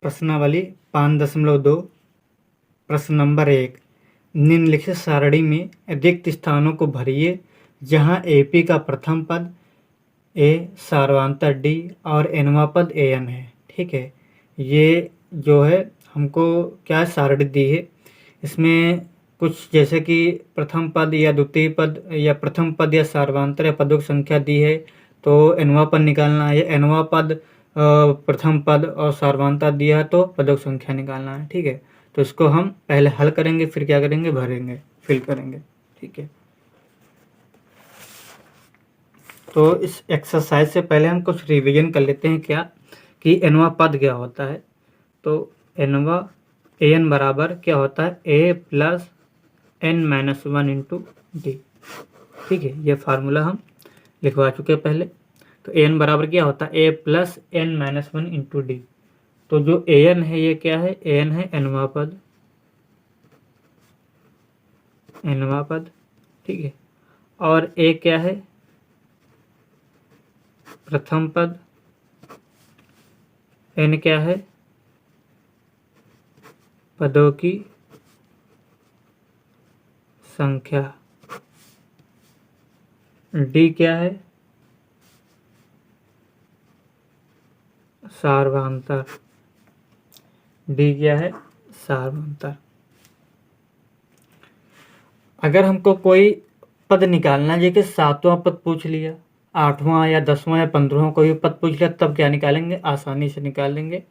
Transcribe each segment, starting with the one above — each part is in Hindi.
प्रश्नावली 5.2 प्रश्न नंबर 1 निम्नलिखित सारणी में रिक्त स्थानों को भरिए जहां एपी का प्रथम पद ए सार्वधातुक डी और एनवां पद एन है। ठीक है, ये जो है हमको क्या सारणी दी है, इसमें कुछ जैसे कि प्रथम पद या द्वितीय पद या प्रथम पद या सार्वधातुक या पदों की संख्या दी है तो एनवां पद निकालना है। एनवां पद प्रथम पद और सार्वधातुक दिया है तो पदों की संख्या निकालना है। ठीक है, तो इसको हम पहले हल करेंगे, फिर क्या करेंगे, भरेंगे, फिल करेंगे। ठीक है, तो इस एक्सरसाइज से पहले हम कुछ रिवीजन कर लेते हैं क्या कि एनवां पद क्या होता है। तो एनवां एन बराबर क्या होता है, A plus N minus 1 into D. ठीक है, ये फार्मूला हम लिखवा चुके हैं पहले। तो एन बराबर क्या होता है, A plus N minus 1 into D. तो जो एन है ये क्या है, एन है एनवां पद, एनवां पद। ठीक है, और ए क्या है, प्रथम पद। एन क्या है, पदों की संख्या। डी क्या है, सार्वधातुक। डी क्या है, सार्वधातुक। अगर हमको कोई पद निकालना है, जैसे 7वां पद पूछ लिया, 8वां या 10वां या 15वां कोई भी पद पूछ लिया, तब क्या निकालेंगे, आसानी से निकाल लेंगे।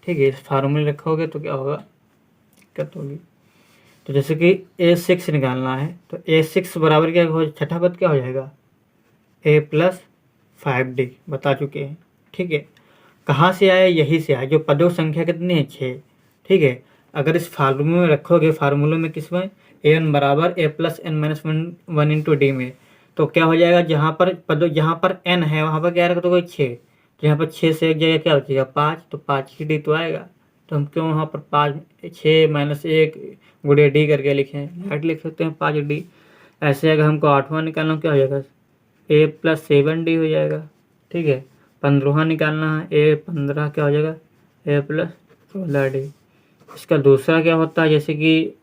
ठीक है, इस फार्मूले रखोगे तो क्या होगा, दिक्कत होगी। तो जैसे कि A6 निकालना है तो A6 बराबर क्या हो, छठा पद क्या हो जाएगा, A प्लस 5D, बता चुके हैं। ठीक है, कहाँ से आया, यही से आया, जो पदों की संख्या कितनी है, 6। ठीक है, अगर इस फार्मूले में रखोगे, फार्मूले में किस में, एन बराबर A plus N minus 1 into D में, तो क्या हो जाएगा, जहाँ पर पदों, जहाँ पर एन है वहाँ पर क्या रख दोगे, 6। तो यहाँ पर 6 से एक जगह क्या बचेगा, 5, तो 5 ही डी तो आएगा। तो हम क्यों वहाँ पर 5 6 माइनस 1 गुड़े डी करके लिखें, डायरेक्ट लिख सकते हैं 5D। ऐसे अगर हमको 8वां निकालना, क्या हो जाएगा, ए प्लस 7D हो जाएगा। ठीक है, 15वां निकालना है, ए 15 क्या हो जाएगा, ए प्लस 16D। इसका दूसरा क्या होता है, जैसे कि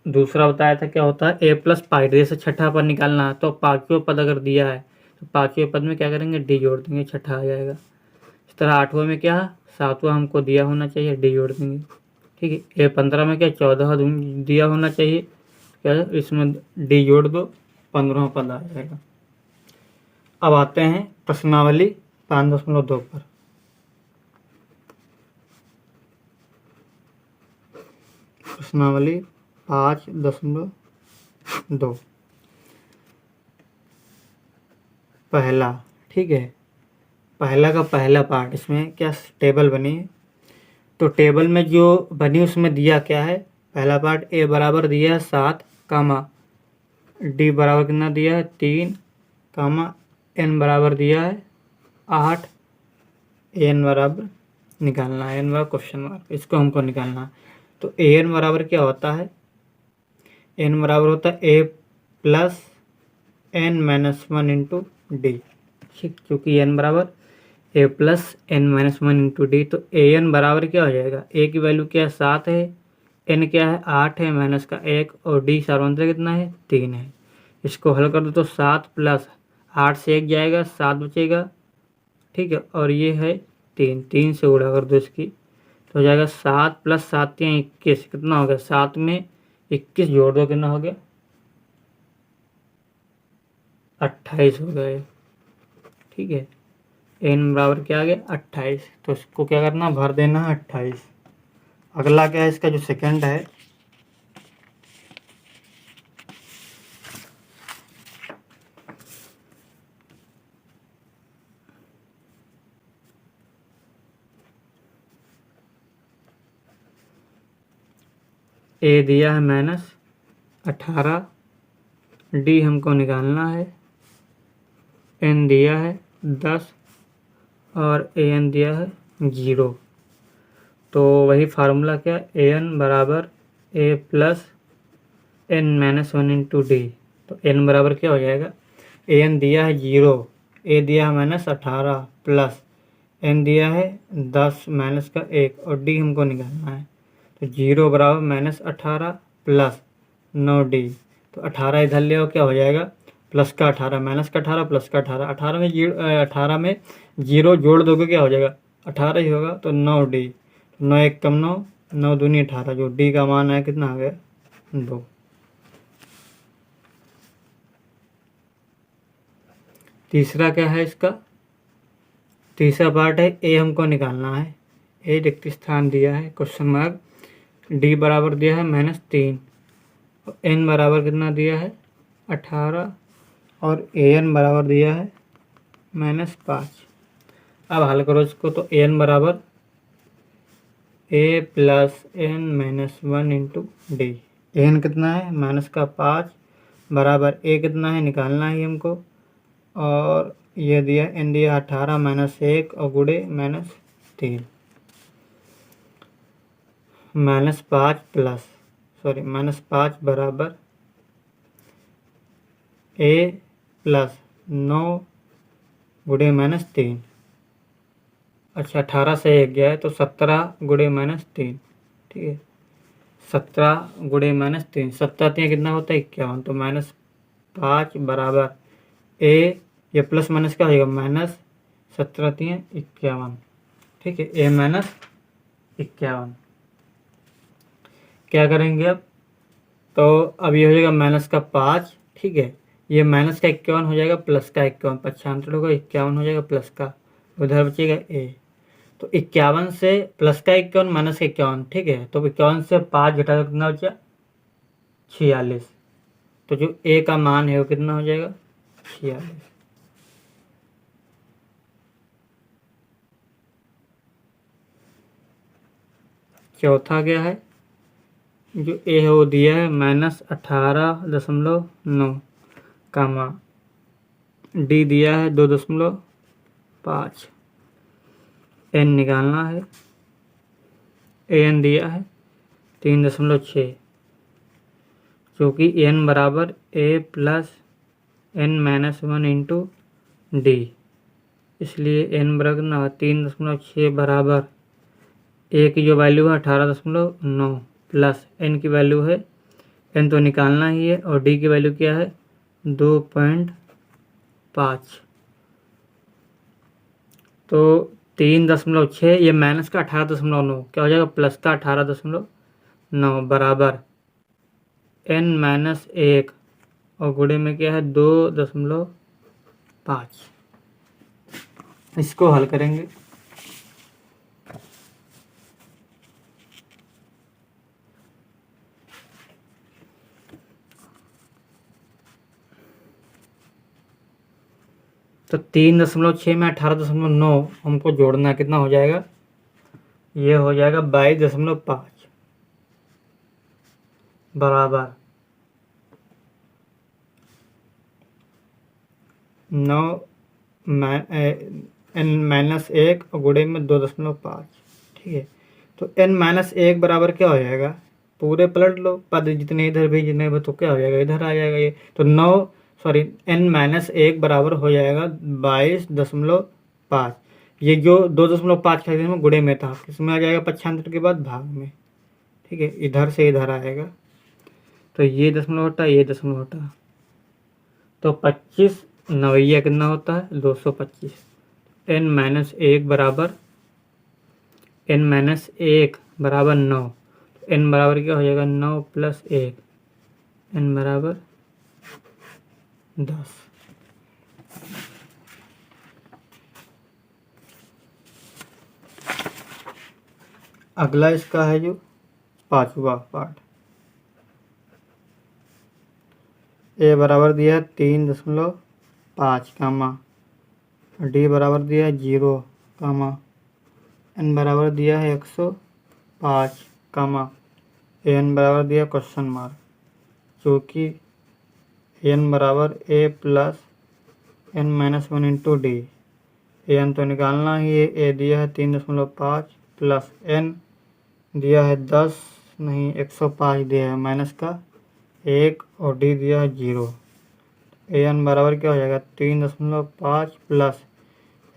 दूसरा बताया था क्या होता है, ए प्लस 5D से छठा पद निकालना है। तो 5वें पद अगर दिया है तो 5वें पद में क्या करेंगे, डी जोड़ देंगे, छठा आ जाएगा। इस तरह 8वें में क्या, 7वां हमको दिया होना चाहिए, डी जोड़ देंगे। ठीक है, ए 15 में क्या, 14 दिया होना चाहिए, क्या इसमें डी जोड़ दो, 15वां पद आ जाएगा। अब आते हैं प्रश्नावली 5.2 पर। प्रश्नावली 5.2 पहला। ठीक है, पहला का पहला पार्ट, इसमें क्या टेबल बनी है, तो टेबल में जो बनी उसमें दिया क्या है, पहला पार्ट ए बराबर दिया है 7, कामा डी बराबर कितना दिया है 3, कामा एन बराबर दिया है 8, एन बराबर निकालना है, एन बराबर क्वेश्चन मार्क, इसको हमको निकालना है। तो एन बराबर क्या होता है, एन बराबर होता है A plus N minus 1 into D. ठीक, क्योंकि एन बराबर A plus N minus 1 into D, तो ए एन बराबर क्या हो जाएगा, ए की वैल्यू क्या है 7 है, एन क्या है 8 है, माइनस का 1, और डी सार्वधातुक कितना है 3 है। इसको हल कर दो तो 7 प्लस 8 से 1 जाएगा, 7 बचेगा। ठीक है, और ये है 3 से गुणा कर दो इसकी, तो हो जाएगा 7 प्लस 7 या 21, कितना हो गया, 7 में 21 जोड़ दो, कितना हो गया, 28 हो गए। ठीक है, एन बराबर क्या आ गया, 28। तो इसको क्या करना, भर देना है 28। अगला क्या है, इसका जो सेकंड है, ए दिया है -18, डी हमको निकालना है, एन दिया है 10 और ए एन दिया है 0। तो वही फार्मूला क्या, ए एन बराबर A plus N minus 1 into D. तो एन बराबर क्या हो जाएगा, ए एन दिया है 0, ए दिया है -18 प्लस एन दिया है 10 माइनस का 1 और डी हमको निकालना है। तो 0 बराबर माइनस 18 प्लस 9D। तो 18 इधर ले आओ, क्या हो जाएगा प्लस का 18 माइनस का 18 प्लस का 18। 18 में 0 जोड़ दोगे क्या हो जाएगा 18 ही होगा। तो 9D, 9 एक कम 9, 9 दूनी 18, जो डी का मान है कितना आ गया 2। तीसरा क्या है इसका, तीसरा पार्ट है ए हमको निकालना है। ए रिक्त स्थान दिया है क्वेश्चन मार्क, डी बराबर दिया है -3, एन बराबर कितना दिया है 18 और ए एन बराबर दिया है -5। अब हल करो इसको, तो ए एन बराबर A plus N -1 into D. N कितना है माइनस का 5 बराबर ए कितना है निकालना है हमको, और ये दिया एन दिया 18 -1 और गुड़े -3 -5 प्लस -5 बराबर ए प्लस 9 गुड़े -3। अच्छा 18 से 1 गया है तो 17 गुड़े -3, ठीक है 17 गुड़े -3, 17 3 कितना होता है 51। तो -5 बराबर ए, ये प्लस माइनस क्या हो जाएगा -17 3 51, ठीक है ए -51। क्या करेंगे अब, तो अब ये हो जाएगा माइनस का 5, ठीक है ये माइनस का 51 हो जाएगा प्लस का 51, पक्षांतर होगा 51 हो जाएगा प्लस का, उधर बचेगा ए। तो 51 से प्लस का 51 माइनस का 51, ठीक है तो 51 से 5 घटा तो कितना बचा 46। तो जो ए का मान है वो कितना हो जाएगा 46। चौथा क्या है, जो ए है वो दिया है -18.9 कामा, डी दिया है 2.5, एन निकालना है, ए एन दिया है 3.6, क्योंकि एन बराबर A plus n-1 into D, इसलिए एन बराबर 3.6 बराबर ए की जो वैल्यू है 18.9 प्लस एन की वैल्यू है, एन तो निकालना ही है, और डी की वैल्यू क्या है 2.5। तो 3.6 ये माइनस का 18.9 क्या हो जाएगा प्लस का 18.9 बराबर n-1 और गुणे में क्या है 2.5। इसको हल करेंगे। तो 3.6 में 18.9 हमको जोड़ना कितना हो जाएगा, ये हो जाएगा 22.5 बराबर 9 n-1 और गुणे में 2.5, ठीक है। तो n-1 बराबर क्या हो जाएगा, पूरे पलट लो पद जितने इधर भी जितने भी, तो क्या हो जाएगा इधर आ जाएगा ये, तो n-1 बराबर हो जाएगा 22.5। ये जो 2.5 खरीदने में गुणे में था किसमें आ जाएगा पक्षांतर के बाद भाग में, ठीक है इधर से इधर आएगा। तो ये दशमलव हटा ये दशमलव हटा, तो 25 नवैया कितना होता है 225। n-1 बराबर n-1 बराबर 9, तो n बराबर क्या हो जाएगा 9 प्लस 1, n बराबर 10। अगला इसका है जो 5वां पार्ट, ए बराबर दिया है 3.5 कामा, डी बराबर दिया है 0 कामा, एन बराबर दिया है 105 कामा, एन बराबर दिया क्वेश्चन मार्क, क्योंकि एन बराबर A plus n-1 into D. N तो निकालना ही है, ए दिया है 3.5 प्लस एन दिया है 10 नहीं 105 दिया है माइनस का 1 और डी दिया है 0। एन बराबर क्या हो जाएगा 3.5 प्लस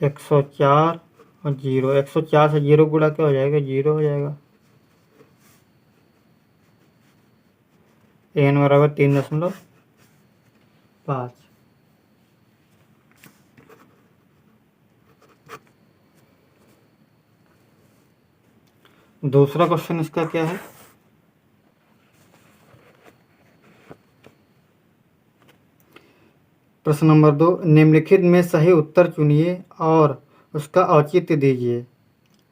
104 और 0, 104 से 0 गुणा क्या हो जाएगा, 0 हो जाएगा। n बराबर 3.5। दूसरा क्वेश्चन इसका क्या है, प्रश्न नंबर 2, निम्नलिखित में सही उत्तर चुनिए और उसका औचित्य दीजिए।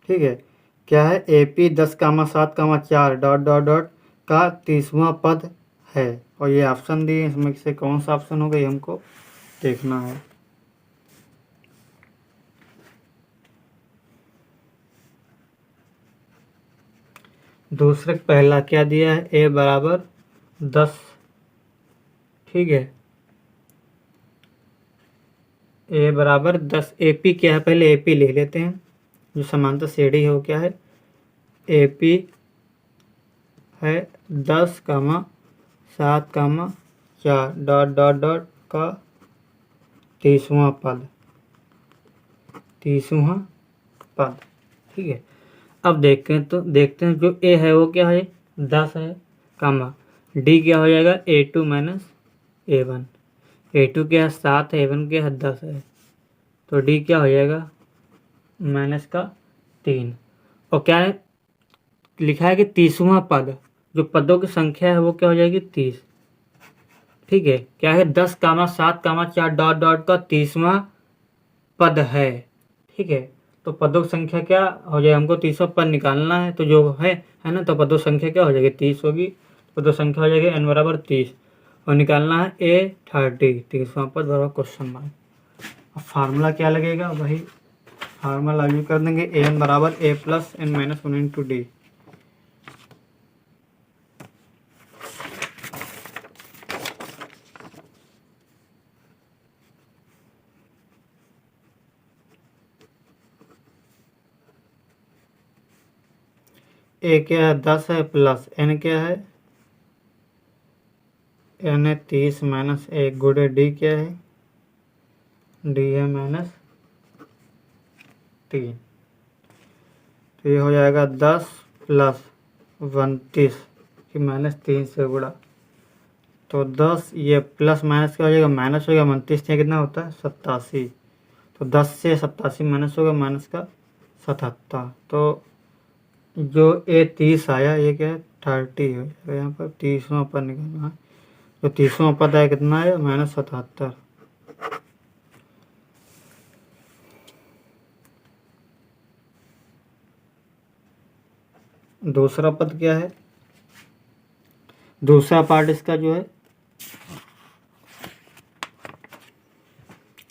ठीक है, क्या है, AP 10,7,4 डॉट डॉट डॉट का 30वां पद है, और ये ऑप्शन दिए, इसमें से कौन सा ऑप्शन होगा ये हमको देखना है। दूसरे पहला क्या दिया है, a बराबर 10। ठीक है, a बराबर 10। AP क्या है, पहले AP लिख लेते हैं, जो समांतर श्रेणी है वो क्या है, AP है 10,7,4 डॉट डॉट डॉट का 30वां पद, 30वां पद। ठीक है, अब देखते हैं जो A है वो क्या है, 10 है, कामा D क्या हो जाएगा, A2 माइनस A1। A2 क्या है 7 है, A1 क्या है 10 है, तो D क्या हो जाएगा, माइनस का 3। और क्या है, लिखा है कि 30वां पद, जो पदों की संख्या है वो क्या हो जाएगी, 30। ठीक है, क्या है, 10,7,4 डॉट डॉट का 30वां पद है। ठीक है, तो पदों की संख्या क्या हो जाएगी, हमको 30वां पद निकालना है, तो जो है ना, तो पदों की संख्या क्या हो जाएगी, 30 होगी, पदों की संख्या हो जाएगी n बराबर 30, और निकालना है A30, 30वां पद बराबर क्वेश्चन मार्क। अब फार्मूला क्या लगेगा, वही फार्मूला लागू कर देंगे, an बराबर a plus n minus 1 into D. A क्या है, 10 है, प्लस n क्या है, n है 30 माइनस 1 गुणे डी क्या है, डी है माइनस 3। तो ये हो जाएगा 10 प्लस 29 की माइनस 3 से गुणा, तो 10, ये प्लस माइनस क्या हो जाएगा, माइनस हो गया, 29 से कितना होता है 87, तो 10 से 87 माइनस होगा, माइनस का 77। तो जो A30 आया ये क्या है, 30 हो जाएगा, यहाँ पर 30वां पद निकालना है, तो 30वां पद आया कितना है, माइनस 77। दूसरा पद क्या है, दूसरा पार्ट इसका जो है,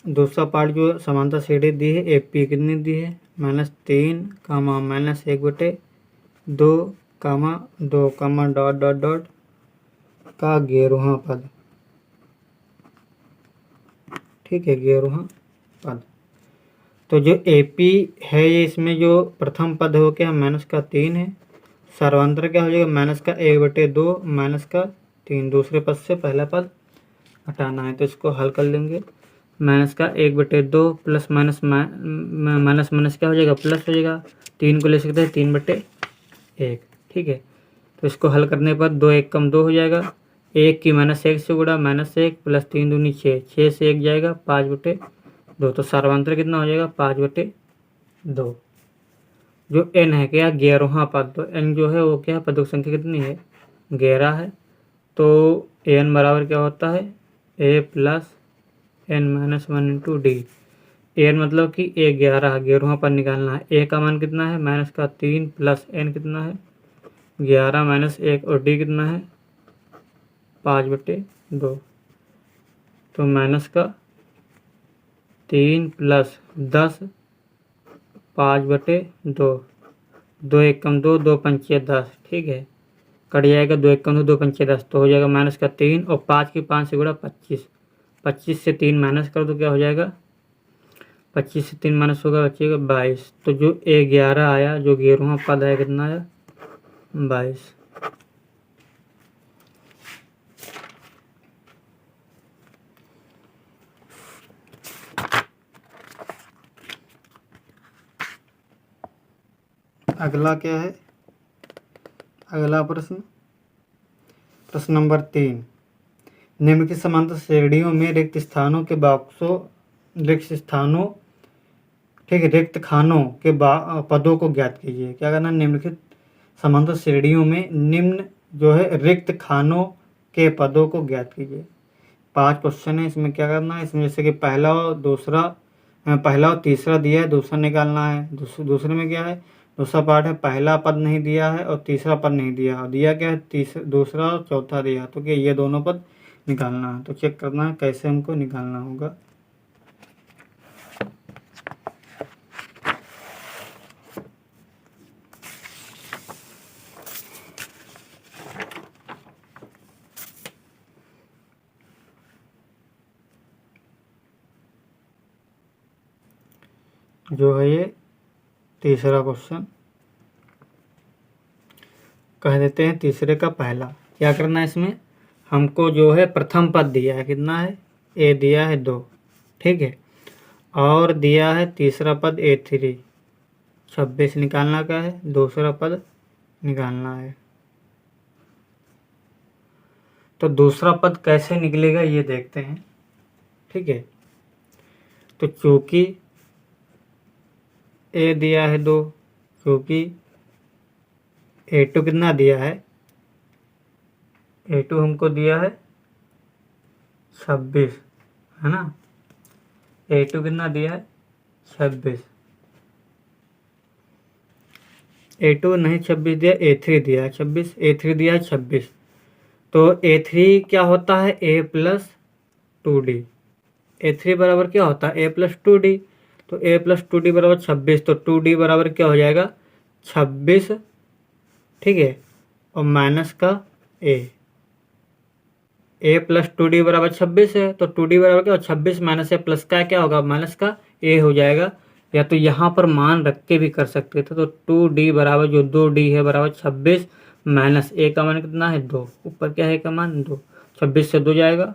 दूसरा पार्ट जो समांतर श्रेणी दी है, AP कितनी दी है, -3 कामा -1/2 कामा 2 कामा डॉट डॉट डॉट का 11वां पद। ठीक है, 11वां पद। तो जो AP है ये, इसमें जो प्रथम पद है वो क्या है, माइनस का 3 है, सर्वांतर क्या हो जाएगा, माइनस का 1/2 माइनस का 3, दूसरे पद से पहला पद हटाना है, तो इसको हल कर लेंगे। माइनस का 1/2 प्लस माइनस माइनस माइनस क्या हो जाएगा, प्लस हो जाएगा, 3 को ले सकते हैं 3/1। ठीक है, तो इसको हल करने पर 2 1 कम 2 हो जाएगा, 1 की -1 से गुणा, -1 प्लस 3 दूनी 6, 6 से 1 जाएगा, 5/2, तो सर्वांतर कितना हो जाएगा, 5/2। जो n है क्या, 11वां पद, तो n जो है वो क्या है, पदों की संख्या कितनी है, 11 है, तो an बराबर क्या होता है, a plus n minus 1 into D. N मतलब कि ए 11वां पद निकालना है, ए का मान कितना है, माइनस का 3 प्लस n कितना है, 11 माइनस 1, और डी कितना है, 5/2, तो माइनस का 3 प्लस 10 5/2, 2 1 कम 2, 2 पंचे 10। ठीक है, कट जाएगा, 2 1 कम 2, 2 पंचे 10, तो हो जाएगा माइनस का 3, और 5 की 5 से गुणा 25, 25 से 3 माइनस कर दो, क्या हो जाएगा, 25 से 3 माइनस होगा, बचेगा 22। तो जो A11 आया, जो 11वां पद आया, कितना आया, 22। अगला क्या है, अगला प्रश्न नंबर 3, निम्नलिखित समांतर श्रेणियों में रिक्त स्थानों के बॉक्सों ठीक है रिक्त खानों के पदों को ज्ञात कीजिए। क्या करना, निम्नलिखित समांतर श्रेणियों में निम्न जो है रिक्त खानों के पदों को ज्ञात कीजिए। 5 क्वेश्चन है, इसमें क्या करना है, इसमें जैसे कि पहला और तीसरा दिया है, दूसरा निकालना है। दूसरे में क्या है, दूसरा पार्ट है, पहला पद नहीं दिया है और तीसरा पद नहीं दिया, और दिया क्या है, दूसरा और चौथा दिया, तो क्या ये दोनों पद निकालना है। तो चेक करना है कैसे हमको निकालना होगा। जो है ये तीसरा क्वेश्चन, कह देते हैं तीसरे का पहला। क्या करना है, इसमें हमको जो है प्रथम पद दिया है, कितना है, ए दिया है 2, ठीक है, और दिया है तीसरा पद A3 26 निकालना का है, दूसरा पद निकालना है। तो दूसरा पद कैसे निकलेगा ये देखते हैं, ठीक है। तो चूंकि ए दिया है 2, क्योंकि A2 कितना दिया है, A2 हमको दिया है 26, है ना, A2 कितना दिया है 26, A2 नहीं 26 दिया, A3 दिया है 26, A3 दिया है 26। तो A3 क्या होता है, A+2D, A3 बराबर क्या होता है, A+2D, तो A+2D बराबर 26, तो 2D बराबर क्या हो जाएगा 26, ठीक है, और माइनस का A+2D बराबर 26 है, तो 2D बराबर क्या हो, 26 माइनस A प्लस का क्या होगा, माइनस का A हो जाएगा। या तो यहाँ पर मान रख के भी कर सकते थे, तो 2D बराबर जो 2D है बराबर 26 माइनस A का मान कितना है 2, ऊपर क्या है का मान 2, 26 से 2 जाएगा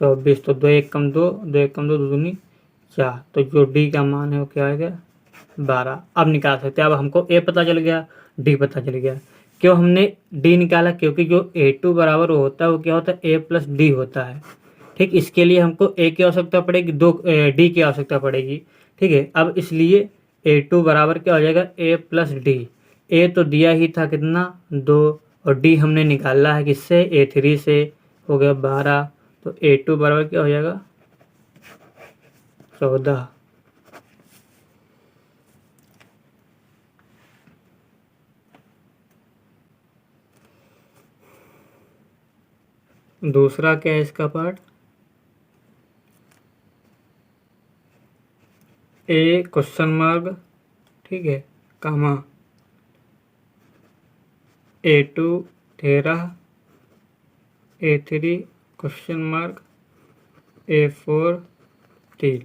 24, तो 2 1 कम 2, 2 1 कम 2, 2 दूनी 4, तो जो D का मान है वो क्या आएगा 12। अब निकाल सकते हैं, अब हमको A पता चल गया, D पता चल गया। क्यों हमने D निकाला, क्योंकि जो A2 बराबर होता है वो क्या होता है A+D होता है, ठीक। इसके लिए हमको A की आवश्यकता पड़ेगी, D की आवश्यकता पड़ेगी, ठीक है। अब इसलिए A2 बराबर क्या हो जाएगा A+D, A तो दिया ही था कितना 2, और D हमने निकाला है किससे, A3 से, हो गया 12, तो A2 बराबर क्या हो जाएगा 14। दूसरा क्या है इसका पार्ट, A क्वेश्चन मार्क, ठीक है, कामा A2 13, A3 question mark, A4 3।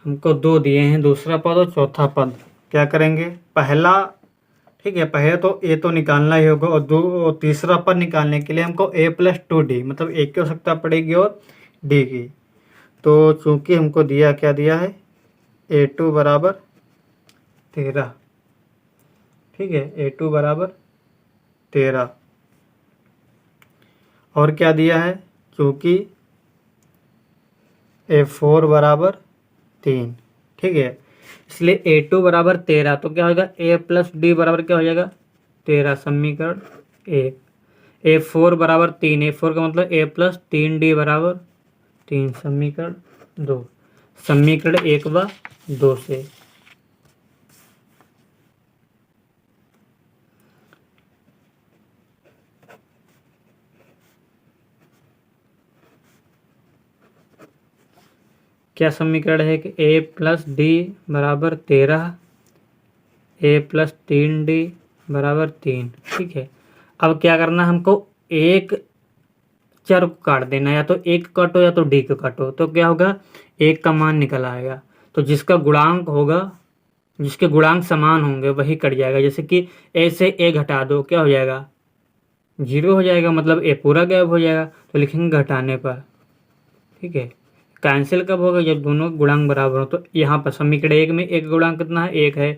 हमको 2 दिए हैं, दूसरा पद और चौथा पद। क्या करेंगे, पहला, ठीक है, पहले तो A तो निकालना ही होगा, और तीसरा पद निकालने के लिए हमको A+2D मतलब A की आवश्यकता पड़ेगी और D की। तो चूंकि हमको दिया क्या दिया है A2 बराबर 13, ठीक है, A2 बराबर 13, और क्या दिया है, चूंकि A4 बराबर 3, ठीक है, इसलिए A2 बराबर 13, तो क्या होगा A+D बराबर क्या हो जाएगा 13, समीकरण 1। A4 बराबर 3, A4 का मतलब A+3D बराबर 3, समीकरण 2, समीकरण 1 व 2 से। क्या समीकरण है कि A+D बराबर 13, A+3D बराबर 3, ठीक है। अब क्या करना, हमको एक चर को काट देना, या तो एक काटो या तो D को काटो, तो क्या होगा एक का मान निकल आएगा। तो जिसका गुणांक होगा, जिसके गुणांक समान होंगे वही कट जाएगा। जैसे कि A से A घटा दो, क्या हो जाएगा 0 हो जाएगा, मतलब A पूरा गायब हो जाएगा, तो लिखेंगे घटाने पर, ठीक है। कैंसिल कब होगा, जब दोनों गुणांक बराबर हो। तो यहाँ पर समीकरण 1 में एक गुणांक कितना है 1 है,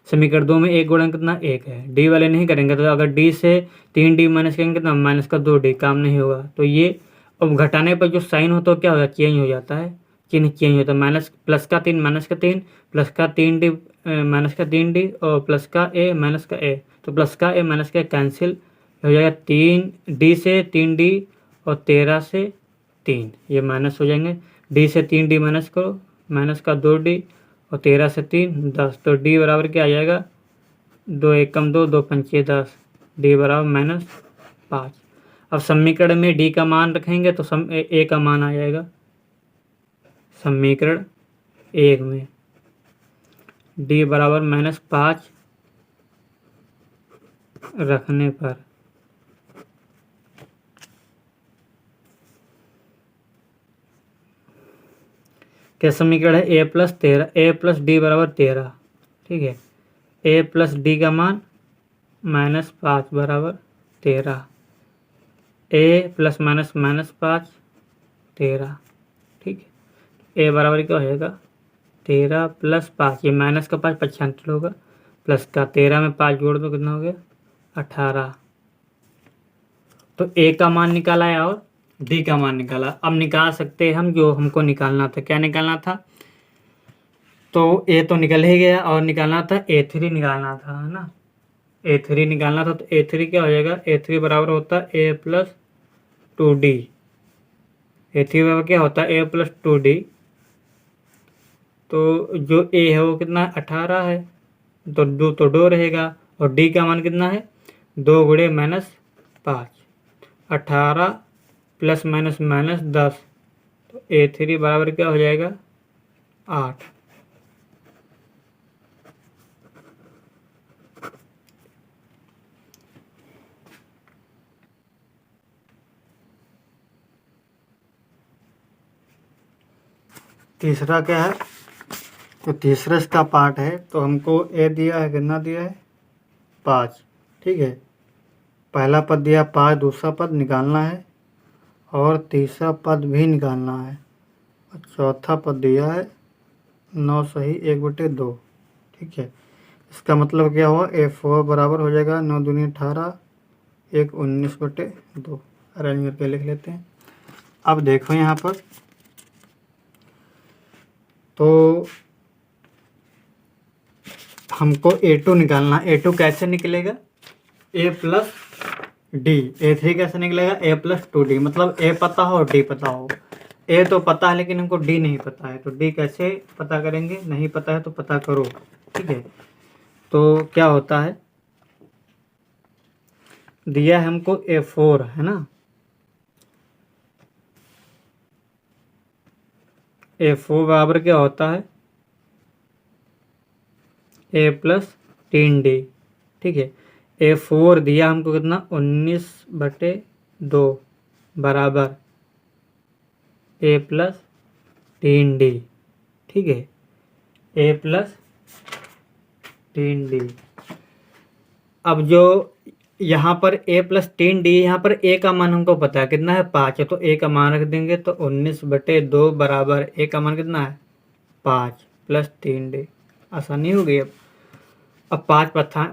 समीकरण 2 में एक गुणन कितना 1 है। डी वाले नहीं करेंगे तो अगर डी से 3d माइनस करेंगे तो माइनस का 2d, काम नहीं होगा। तो ये अब घटाने पर जो साइन होता है क्या होता है, चेंज हो जाता है, चिन्ह चेंज होता है। माइनस प्लस का 3 माइनस का 3 प्लस का 3d माइनस का 3d और प्लस का a माइनस का a, तो प्लस का a माइनस का कैंसिल हो जाएगा। 3d से 3d और 13 से 3 ये माइनस हो जाएंगे। d से 3d माइनस करो, माइनस का 2d और 13 से 3 10, तो d बराबर क्या आ जाएगा 2 एकम 2 2 पंचे 10, d बराबर -5। अब समीकरण में d का मान रखेंगे तो a का मान आ जाएगा समीकरण 1 में d बराबर -5 रखने पर क्या समीकरण है a plus 13, a plus D बराबर 13, ठीक है। a प्लस डी का मान -5 बराबर 13, a प्लस माइनस -5 13, ठीक है। a बराबर क्या हो जाएगा 13 प्लस 5, ये माइनस का 5 95 होगा, प्लस का 13 में 5 जोड़ दो कितना हो गया 18। तो a का मान निकाला है और d का मान निकाला। अब निकाल सकते हैं हम जो हमको निकालना था। क्या निकालना था, तो a तो निकल ही गया और निकालना था a3 निकालना था, है ना। a3 निकालना था तो a3 क्या हो जाएगा, a3 बराबर होता है a प्लस 2d। a3 बराबर क्या होता है a प्लस 2d, तो जो a है वो कितना 18 है, तो 2 रहेगा और d का मान कितना है 2 गुणे -5, 18 प्लस माइनस -10, तो a3 बराबर क्या हो जाएगा 8। तीसरा क्या है, तो तीसरा इसका पार्ट है, तो हमको a दिया है, कितना दिया है 5, ठीक है। पहला पद दिया 5, दूसरा पद निकालना है और तीसरा पद भी निकालना है और चौथा पद दिया है 9 सही 1/2, ठीक है। इसका मतलब क्या हुआ a4 बराबर हो जाएगा 9 दूनी 18 1 19/2। अरेंज करके लिख लेते हैं। अब देखो यहाँ पर, तो हमको a2 निकालना। a2 कैसे निकलेगा, a प्लस डी। a3 कैसे निकलेगा, a प्लस 2d, मतलब a पता हो और d पता हो। a तो पता है लेकिन हमको d नहीं पता है, तो d कैसे पता करेंगे, नहीं पता है तो पता करो, ठीक है। तो क्या होता है, दिया है हमको a4, है ना। a4 बराबर क्या होता है a प्लस 3d, ठीक है। a4 दिया हमको कितना 19/2 बराबर a प्लस 3d, ठीक है। a plus 3d। अब जो यहाँ पर a प्लस 3d, यहाँ पर a का मान हमको पता है कितना है 5 है, तो a का मान रख देंगे तो 19/2 बराबर a का मान कितना है 5 प्लस 3d। आसानी हो गई। अब 5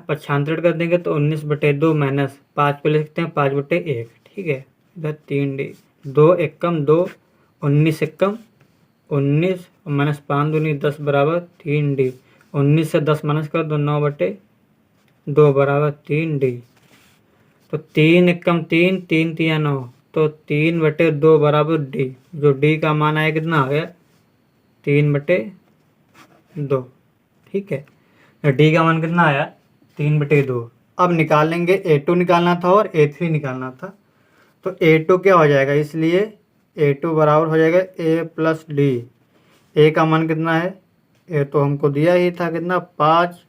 पक्षांतरण कर देंगे तो 19/2 माइनस 5 को लिख सकते हैं 5/1, ठीक है। इधर 3d, 2 एकम 2 19 एकम 19 माइनस 5 दूनी 10 बराबर 3d। 19 से 10 माइनस कर दो 9/2 बराबर 3d। तो 3 एकम 3 3 3 9, तो 3/2 बराबर d, जो d का मान आया कितना आ गया 3/2, ठीक है। डी का मान कितना आया 3/2। अब निकालेंगे a2 निकालना था और a3 निकालना था, तो a2 क्या हो जाएगा, इसलिए a2 बराबर हो जाएगा a प्लस डी। a का मान कितना है, a तो हमको दिया ही था कितना 5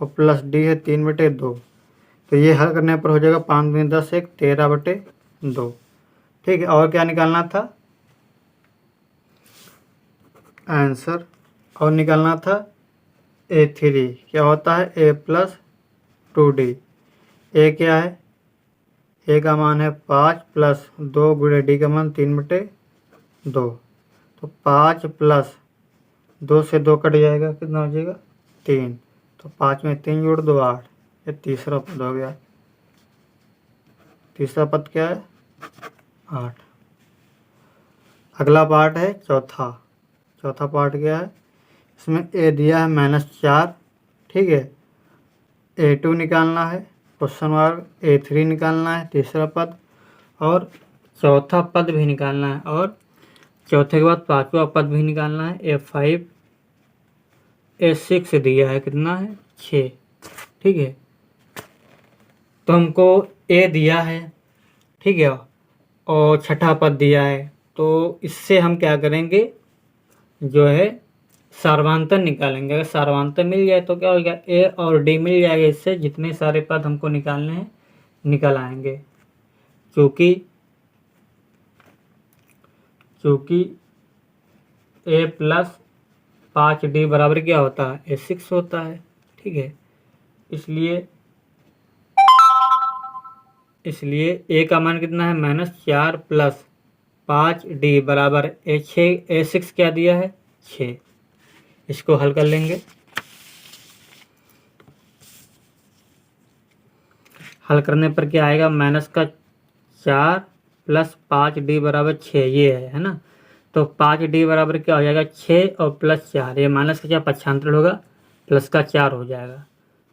और प्लस डी है 3/2, तो ये हल करने पर हो जाएगा 5 दूनी 10 1 13/2, ठीक है। और क्या निकालना था आंसर, और निकालना था a3, क्या होता है a प्लस 2d। a क्या है, a का मान है 5 प्लस 2 गुणे d का मान 3/2, तो 5 प्लस 2 से 2 कट जाएगा कितना हो जाएगा 3, तो 5 में 3 जोड़ दो 8, ये तीसरा पद हो गया। तीसरा पद क्या है? 8। अगला पार्ट है चौथा। चौथा पार्ट क्या है? इसमें ए दिया है -4, ठीक है। A2 निकालना है, क्वेश्चन मार्क। A3 निकालना है, तीसरा पद। और चौथा पद भी निकालना है, और चौथे के बाद पांचवा पद भी निकालना है। A5 A6 दिया है, कितना है? 6, ठीक है। तो हमको A दिया है, ठीक है, और छठा पद दिया है। तो इससे हम क्या करेंगे, जो है सार्वधातुक निकालेंगे। अगर सार्वधातुक मिल जाए तो क्या हो गया, ए और डी मिल जाएगा। इससे जितने सारे पद हमको निकालने हैं निकल आएंगे। क्योंकि ए प्लस 5D बराबर क्या होता है? A6 होता है, ठीक है। इसलिए ए का मान कितना है? -4 प्लस 5D बराबर A6 क्या दिया है? 6। इसको हल कर लेंगे। हल करने पर क्या आएगा? -4 प्लस 5D बराबर 6, ये है ना। तो 5D बराबर क्या हो जाएगा? 6 और +4, ये माइनस का क्या पक्षांतर होगा? प्लस का 4 हो जाएगा।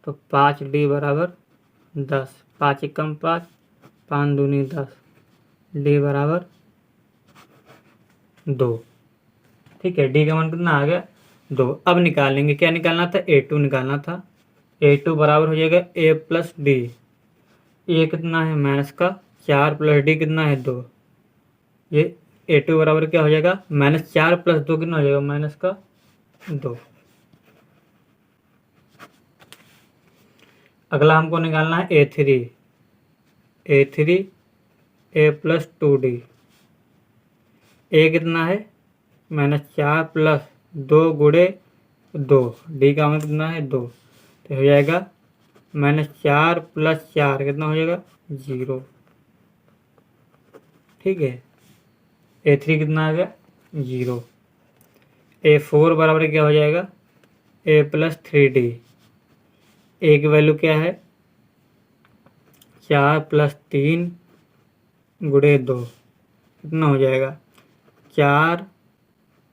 तो 5D बराबर 10, 5 एकम 5, 5 दूनी 10, D बराबर 2, ठीक है। D का मान कितना आ गया? 2। अब निकालेंगे, क्या निकालना था? A2 निकालना था। A2 बराबर हो जाएगा A प्लस D। ये कितना है? -4 प्लस D कितना है? 2। ये A2 बराबर क्या हो जाएगा? -4 प्लस 2 कितना हो जाएगा? -2। अगला हमको निकालना है A3। A plus 2D। A कितना है? -4 प्लस 2 गुणे 2, D का मान कितना है? 2। तो हो जाएगा -4 प्लस 4 कितना हो जाएगा? 0, ठीक है। A3 कितना आ गया? 0। A4 बराबर क्या हो जाएगा? A plus 3D। A की वैल्यू क्या है? 4 प्लस 3 गुणे 2 कितना हो जाएगा? 4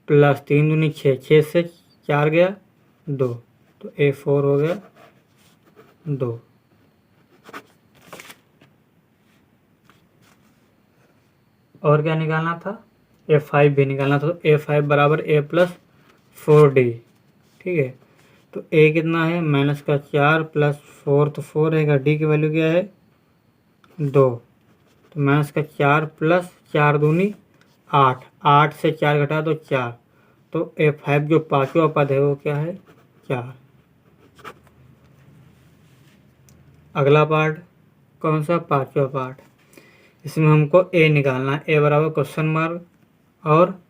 प्लस 3 दूनी 6, 6 से 4 गया 2, तो A4 हो गया 2। और क्या निकालना था? A5 भी निकालना था। तो A5 बराबर A प्लस 4D, ठीक है। तो A कितना है? -4 प्लस 4, तो 4 रहेगा। D की वैल्यू क्या है? 2, तो -4 प्लस 4 दूनी 8, 8 से 4 घटा दो 4, तो A5 जो पांचवा पद है वो क्या है? 4। अगला पार्ट कौन सा? पांचवा पार्ट। इसमें हमको A निकालना है। A बराबर क्वेश्चन मार्क, और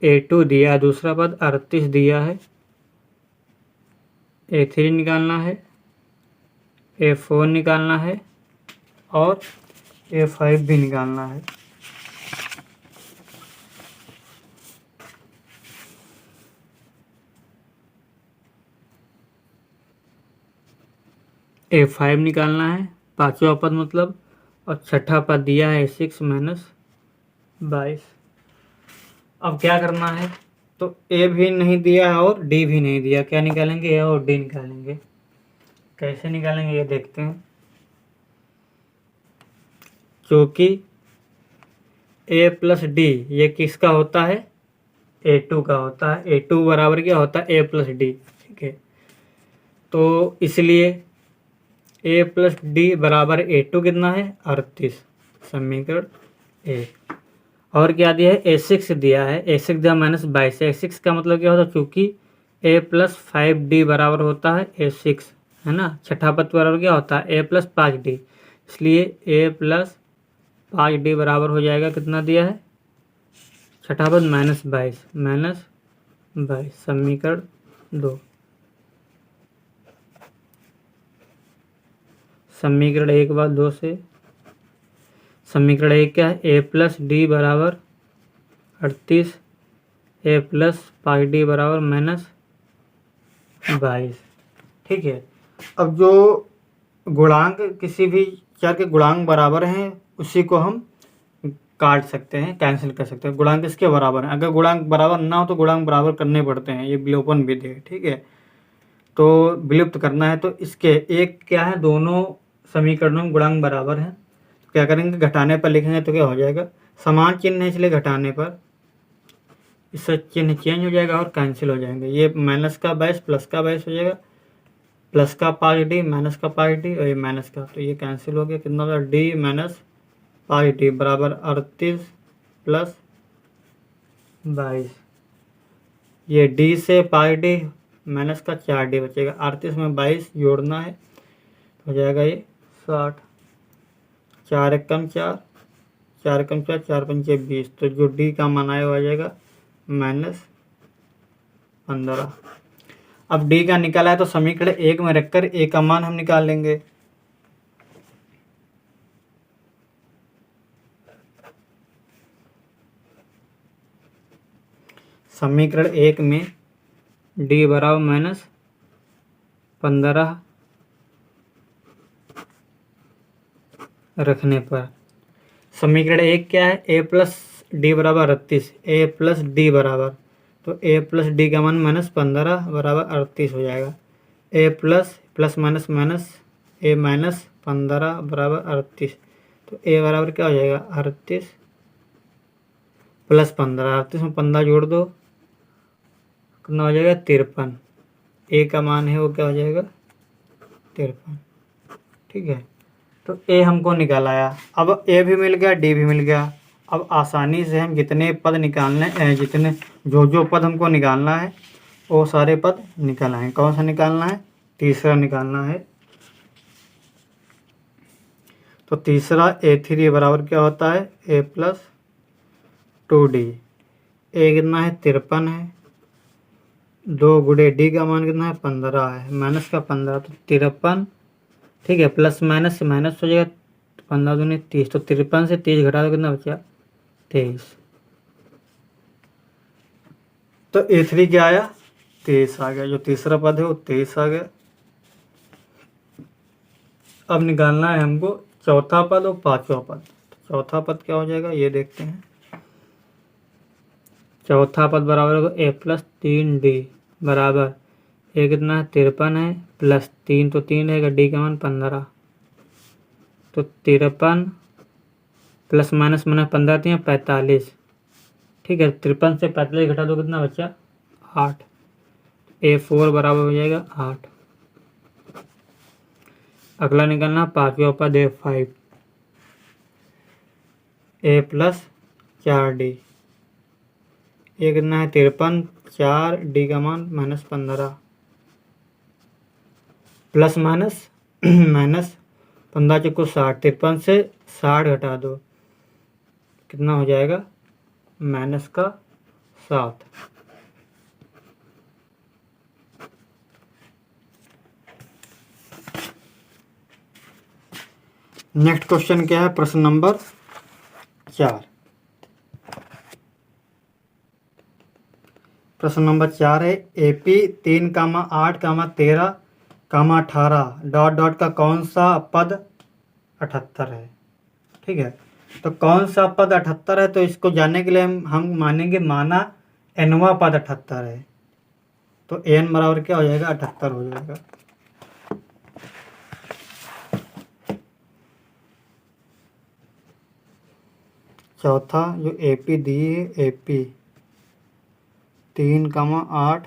A2 दिया है, दूसरा पद 38 दिया है। A3 निकालना है, A4 निकालना है, और A5 भी निकालना है। A5 निकालना है, पांचवा पद मतलब, और छठा पद दिया है A6 - 22। अब क्या करना है? तो A भी नहीं दिया है और D भी नहीं दिया, क्या निकालेंगे? A और D निकालेंगे। कैसे निकालेंगे ये देखते हैं। क्योंकि A प्लस D ये किसका होता है? A2 का होता है। A2 बराबर क्या होता है? A प्लस D, ठीक है। तो इसलिए A प्लस D बराबर A2 कितना है? 38, समीकरण 1। और क्या दिया है? A6 दिया है। A6 दिया -22। A6 का मतलब क्या होता है? चूंकि A प्लस 5D बराबर होता है A6, है ना। छठा पद बराबर क्या होता है? A plus 5D। इसलिए A प्लस 5D बराबर हो जाएगा, कितना दिया है? छठा पद -22, समीकरण 2। समीकरण 1 बाद 2 से। समीकरण 1 क्या है? A प्लस D बराबर 38, A प्लस 5D बराबर -22। ठीक है। अब जो गुणांक किसी भी चर के गुणांक बराबर हैं उसी को हम काट सकते हैं, कैंसिल कर सकते हैं। गुणांक इसके बराबर हैं, अगर गुणांक बराबर ना हो तो गुणांक बराबर करने पड़ते हैं, ये विलोपन विधि है। ठीक है, तो विलुप्त करना है तो इसके एक क्या है, दोनों समीकरणों में गुणांक बराबर हैं, तो क्या करेंगे, घटाने पर लिखेंगे तो क्या हो जाएगा, समान चिन्ह है इसलिए घटाने पर इससे चिन्ह चेंज हो जाएगा और कैंसिल हो जाएंगे। ये माइनस का 22 प्लस का 22 हो जाएगा, प्लस का 5d माइनस का 5d और ये माइनस का, तो ये कैंसिल हो गया। कितना होगा, d माइनस 5d बराबर 38 प्लस 22। ये d से 5d माइनस का 4d बचेगा, 38 में 22 जोड़ना है हो जाएगा ये 60। 4 एकम 4, 4 एकम 4, 4 पंचे 20, तो जो d का मान आया हो जाएगा -15। अब d का निकाला है तो समीकरण 1 में रखकर a का मान हम निकाल लेंगे। समीकरण 1 में d बराबर -15 रखने पर समीकरण 1 क्या है, a प्लस डी बराबर 38, a प्लस डी बराबर, तो a प्लस डी का मान -15 बराबर 38 हो जाएगा। a plus plus minus minus a minus 15 बराबर 38, तो a बराबर क्या हो जाएगा, 38 प्लस 15, 38 में 15 जोड़ दो कितना हो जाएगा, 53। a का मान है वो क्या हो जाएगा, 53। ठीक है, तो a हमको निकाल आया। अब a भी मिल गया, d भी मिल गया। अब आसानी से हम जितने पद निकालने जितने जो पद हमको निकालना है वो सारे पद निकल आए। कौन सा निकालना है, तीसरा निकालना है। तो तीसरा a3 बराबर क्या होता है, a प्लस 2d। a कितना है, 53 है, 2 गुणे d का मान कितना है, 15 है, माइनस का 15 तो 53। ठीक है, प्लस माइनस से माइनस हो जाएगा, 15 दूनी 30, तो 53 से 30 घटा दो कितना बचा, 23। तो a3 क्या आया, 23 आ गया। जो तीसरा पद है वो 23 आ गया। अब निकालना है हमको चौथा पद और पांचवा पद। चौथा पद क्या हो जाएगा ये देखते हैं। चौथा पद बराबर होगा a प्लस 3d बराबर a कितना है, 53 है, प्लस 3 तो 3 रहेगा, d का मान 15, तो 53 प्लस माइनस माइनस 15 थी 45। ठीक है, 53 से 45 घटा दो कितना बचा, 8। a4 बराबर हो जाएगा 8। अगला निकालना पांचवा पद a5, a प्लस 4d, ये कितना है, 53, 4 d का मान -15, प्लस माइनस माइनस 15 चौको 60, 53 से 60 घटा दो कितना हो जाएगा, माइनस का 7। नेक्स्ट क्वेश्चन क्या है, प्रश्न नंबर 4। प्रश्न नंबर 4 है, AP 3, 8, 13, 18 डॉट डॉट का कौन सा पद 78 है। ठीक है, तो कौन सा पद 78 है, तो इसको जानने के लिए हम मानेंगे माना nवां पद 78 है, तो n बराबर क्या हो जाएगा, 78 हो जाएगा। चौथा जो AP दिए है, AP 3, 8,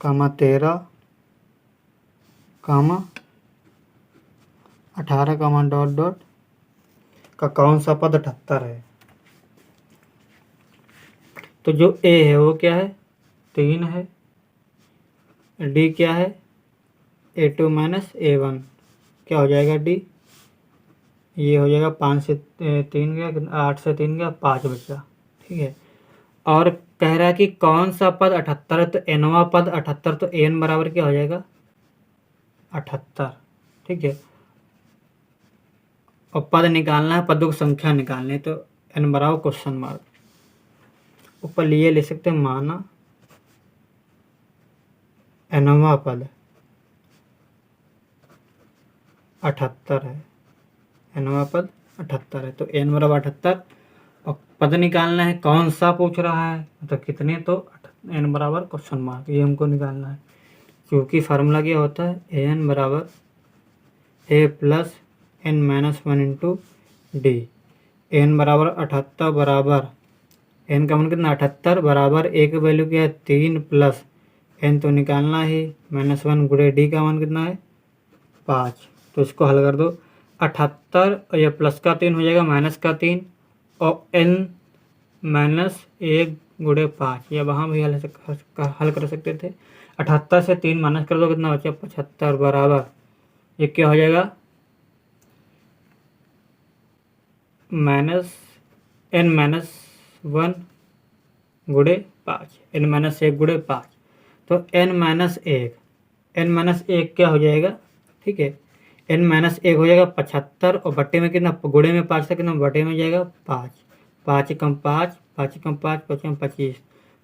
13, 18, डॉट डॉट का कौन सा पद 78 है। तो जो A है वो क्या है, 3 है, D क्या है, A2 माइनस A1 क्या हो जाएगा, D ये हो जाएगा 5 से 3 गया, 8 से 3 गया, 5 बचा। ठीक है, और कह रहा है कि कौन सा पद 78 है, तो nवां पद 78, तो n बराबर क्या हो जाएगा, 78। ठीक है, और पद निकालना है, पदों की संख्या निकालनी है, तो n बराबर क्वेश्चन मार्क ऊपर लिए ले सकते हैं, माना nवां पद 78 है, nवां पद 78 है। तो n बराबर 78 और पद निकालना है, कौन सा पूछ रहा है, तो कितने, तो n बराबर क्वेश्चन मार्क, ये हमको निकालना है। क्योंकि फार्मूला क्या होता है, an बराबर a plus n minus 1 into D. n बराबर 78 बराबर n का मान कितना 78 बराबर a की वैल्यू क्या है 3 प्लस n तो निकालना ही -1 गुणे d का मान कितना है 5। तो इसको हल कर दो, 78 और यह प्लस का 3 हो जाएगा माइनस का 3 और n -1 गुणे 5, या वहाँ भी हल कर सकते थे। 78 से 3 माइनस कर दो, कितना बचा 75 बराबर ये क्या हो जाएगा -n-1 गुणे 5, n-1 गुणे 5। तो n-1 क्या हो जाएगा, ठीक है, n-1 हो जाएगा 75 और बट्टे में कितना, गुणे में 5 था कितना, बट्टे में जाएगा 5, 5 कम 5, 5 कम 5, 5 कम 25,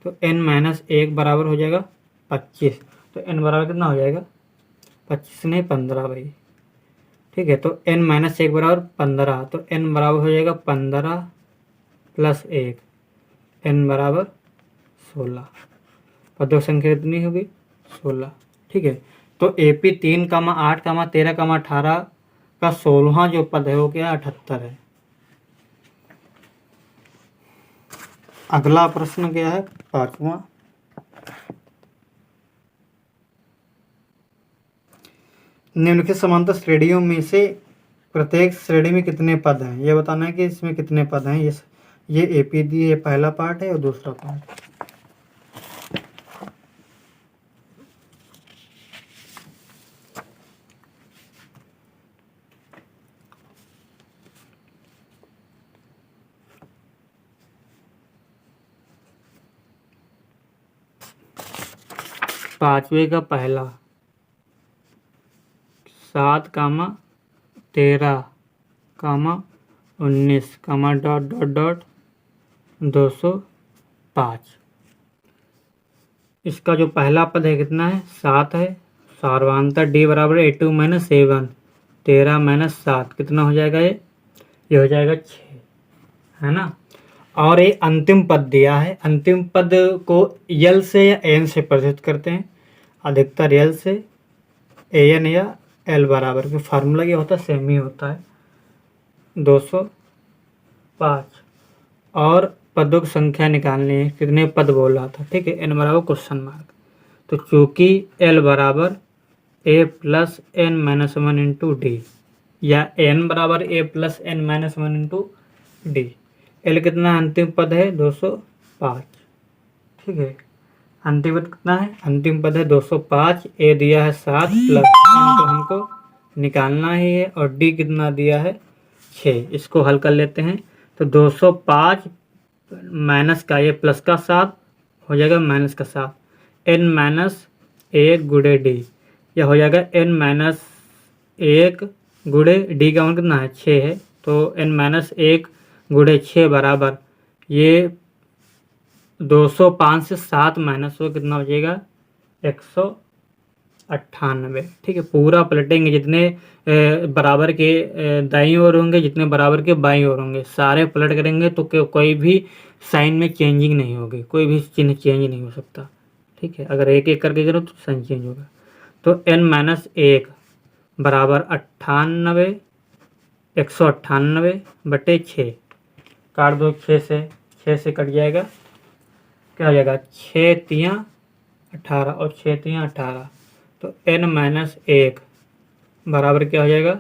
तो n-1 बराबर हो जाएगा 25। तो n बराबर कितना हो जाएगा 25 नहीं 15 भाई, ठीक है। तो n-1 बराबर 15, तो n बराबर हो जाएगा 15 प्लस 1, n बराबर 16। पदों की संख्या कितनी होगी 16, ठीक है। तो AP 3, 8, 13, 18 का 16वां जो पद है वो क्या 78 है। अगला प्रश्न क्या है 5वां, निम्नलिखित समांतर श्रेणियों में से प्रत्येक श्रेणी में कितने पद हैं, ये बताना है कि इसमें कितने पद हैं। ये AP दी है, पहला पार्ट है और दूसरा पार्ट। पांचवे का पहला 7, 13, 19, डॉट डॉट डॉट 205। इसका जो पहला पद है कितना है 7 है, सार्वधातुक D बराबर A2 माइनस A1, 13 माइनस 7 कितना हो जाएगा, ये हो जाएगा 6, है ना। और ये अंतिम पद दिया है, अंतिम पद को L से या N से प्रदर्शित करते हैं, अधिकतर L से, AN या L बराबर, के फार्मूला क्या होता है सेम ही होता है 205। और पदों की संख्या निकालनी है, कितने पद बोल रहा था, ठीक है, n बराबर क्वेश्चन मार्क। तो चूंकि L बराबर a plus n minus 1 into D, या n बराबर a plus n minus 1 into D, L कितना अंतिम पद है 205, ठीक है। अंतिम पद कितना है, अंतिम पद है 205, a दिया है 7 प्लस n तो हमको निकालना ही है, और d कितना दिया है 6। इसको हल कर लेते हैं, तो 205 माइनस का ये प्लस का 7 हो जाएगा माइनस का 7, n-1 गुणे डी, यह हो जाएगा n-1 गुणे डी का मान कितना है 6 है, तो n-1 गुणे 6 बराबर ये 205 से 7 माइनस हो कितना हो जाएगा 198, ठीक है। पूरा पलटेंगे, जितने बराबर के दाईं ओर होंगे, जितने बराबर के बाईं ओर होंगे, सारे पलट करेंगे तो कोई भी साइन में चेंजिंग नहीं होगी, कोई भी चिन्ह चेंज नहीं हो सकता, ठीक है। अगर एक एक करके करो तो साइन चेंज होगा। तो n-1 बराबर 98, 198 बटे 6, काट दो 6 से कट जाएगा, क्या हो जाएगा 6 तियाँ 18 और 6 तियाँ 18, तो n-1 बराबर क्या हो जाएगा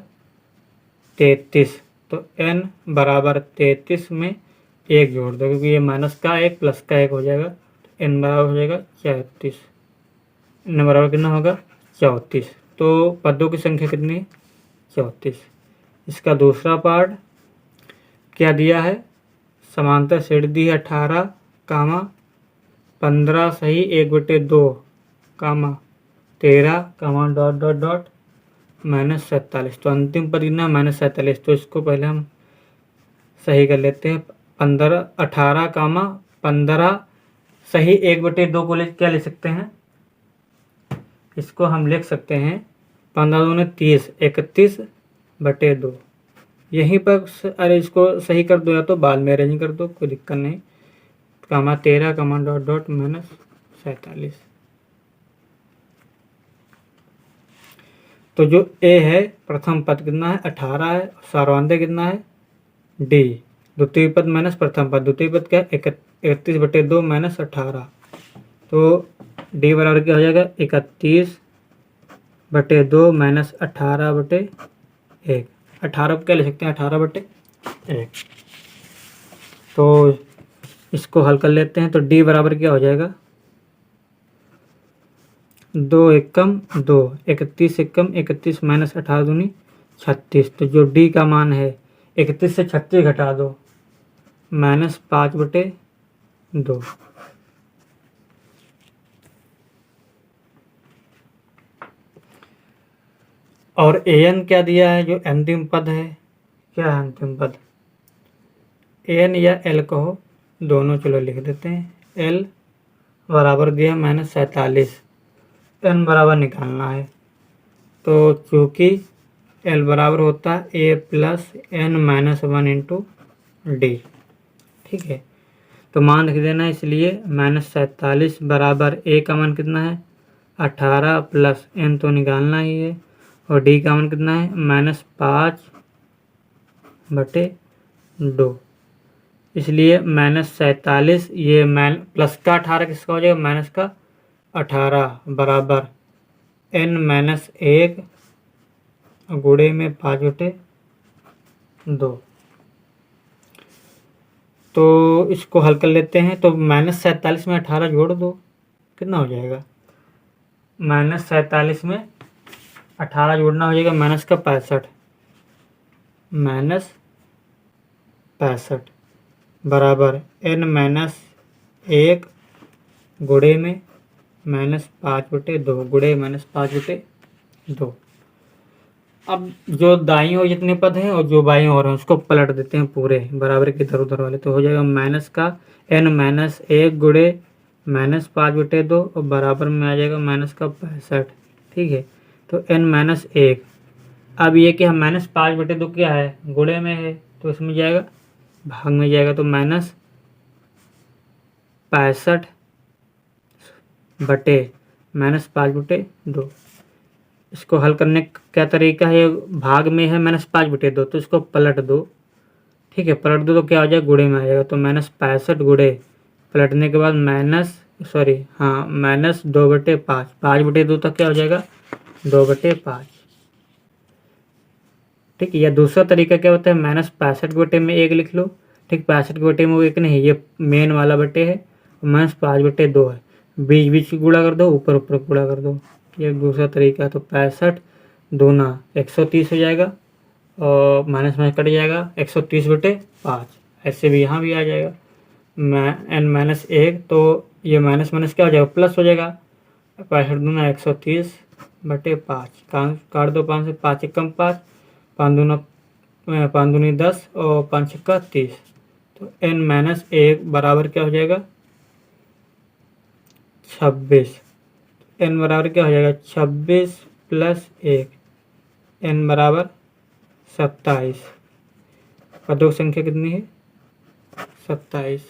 33। तो n बराबर 33 में 1 जोड़ दो, क्योंकि ये माइनस का 1 प्लस का 1 हो जाएगा, तो n बराबर हो जाएगा 34, n बराबर कितना होगा 34। तो पदों की संख्या कितनी 34। इसका दूसरा पार्ट क्या दिया है, समांतर श्रेणी दी है 18, 15 सही 1/2, 13, डॉट डॉट डॉट -47। तो अंतिम पद कितना -47, तो इसको पहले हम सही कर लेते हैं। 18, 15 सही 1/2 को क्या ले सकते हैं, इसको हम लिख सकते हैं 15 दूनी 30, 31 बटे 2। यहीं पर अरे इसको सही कर दो या तो बाद में अरेंज कर दो, कोई दिक्कत नहीं। कामा 13 कामा डॉट डॉट माइनस 47। तो जो ए है प्रथम पद कितना है 18 है, सार्वधानिक कितना है डी। द्वितीय पद माइनस प्रथम पद, द्वितीय पद क्या है 31 बटे 2 माइनस 18। तो डी बराबर क्या हो जाएगा 31 बटे 2 माइनस 18 बटे 1। 18 को क्या ले सकते हैं 18 बटे 1। तो इसको हल कर लेते हैं। तो डी बराबर क्या हो जाएगा 2 एकम 2, 31 एकम 31 माइनस 18 दूनी 36। तो जो डी का मान है 31 से 36 घटा दो माइनस 5 बटे 2। और एन क्या दिया है, जो अंतिम पद है, क्या है अंतिम पद एन या एल कहो, दोनों चलो लिख देते हैं। एल बराबर दिया माइनस 47, एन बराबर निकालना है। तो चूँकि एल बराबर होता है A plus N minus 1 into D, ठीक है। तो मान लिख देना, इसलिए माइनस 47 बराबर ए का मान कितना है 18 प्लस एन तो निकालना ही है, और डी का मान कितना है माइनस 5 बटे 2। इसलिए माइनस 47 ये प्लस का 18 किसका हो जाएगा माइनस का 18 बराबर एन माइनस 1 गुणे में 5 बटे 2। तो इसको हल कर लेते हैं। तो माइनस 47 में 18 जोड़ दो, कितना हो जाएगा माइनस 47 में 18 जोड़ना हो जाएगा माइनस का 65, माइनस 65 बराबर एन माइनस 1 गुणे में माइनस 5 बटे 2 गुणे माइनस 5 बटे 2। अब जो दाईं ओर जितने पद हैं और जो बाईं ओर हैं उसको पलट देते हैं पूरे बराबर के इधर उधर वाले। तो हो जाएगा माइनस का एन माइनस 1 गुणे माइनस 5 बटे 2 और बराबर में आ जाएगा माइनस का 65, ठीक है। तो एन माइनस 1, अब ये कि हम माइनस 5 बटे 2 क्या है गुणे में है, तो इसमें जाएगा भाग में जाएगा, तो माइनस 65 बटे माइनस 5 बटे 2। इसको हल करने का क्या तरीका है, भाग में है माइनस 5 बटे 2, तो इसको पलट दो, ठीक है। पलट दो तो क्या हो जाएगा गुणे में आ जाएगा, तो माइनस 65 गुणे पलटने के बाद माइनस 2 बटे 5, 5 बटे 2 तक क्या हो जाएगा 2 बटे 5, ठीक है। या दूसरा तरीका क्या होता है माइनस 65 बटे में 1 लिख लो, ठीक। 65 बटे में वो 1 नहीं, ये मेन वाला बटे है, माइनस 5 बटे 2 है, बीच बीच की गुणा कर दो, ऊपर ऊपर गुणा कर दो, ये दूसरा तरीका है। तो 65 दूना 130 हो जाएगा और माइनस माइनस कट जाएगा 130 बटे 5, ऐसे भी यहाँ भी आ जाएगा एन माइनस 1, तो ये माइनस माइनस क्या हो जाएगा प्लस हो जाएगा। 65 दूना 130 बटे 5, काट दो 5 से, 5 एकम 5, 5 दूनी 10 और 5 छक्का 30। तो एन माइनस 1 बराबर क्या हो जाएगा 26। एन बराबर क्या हो जाएगा 26 प्लस 1, एन बराबर 27। पदों की संख्या कितनी है 27।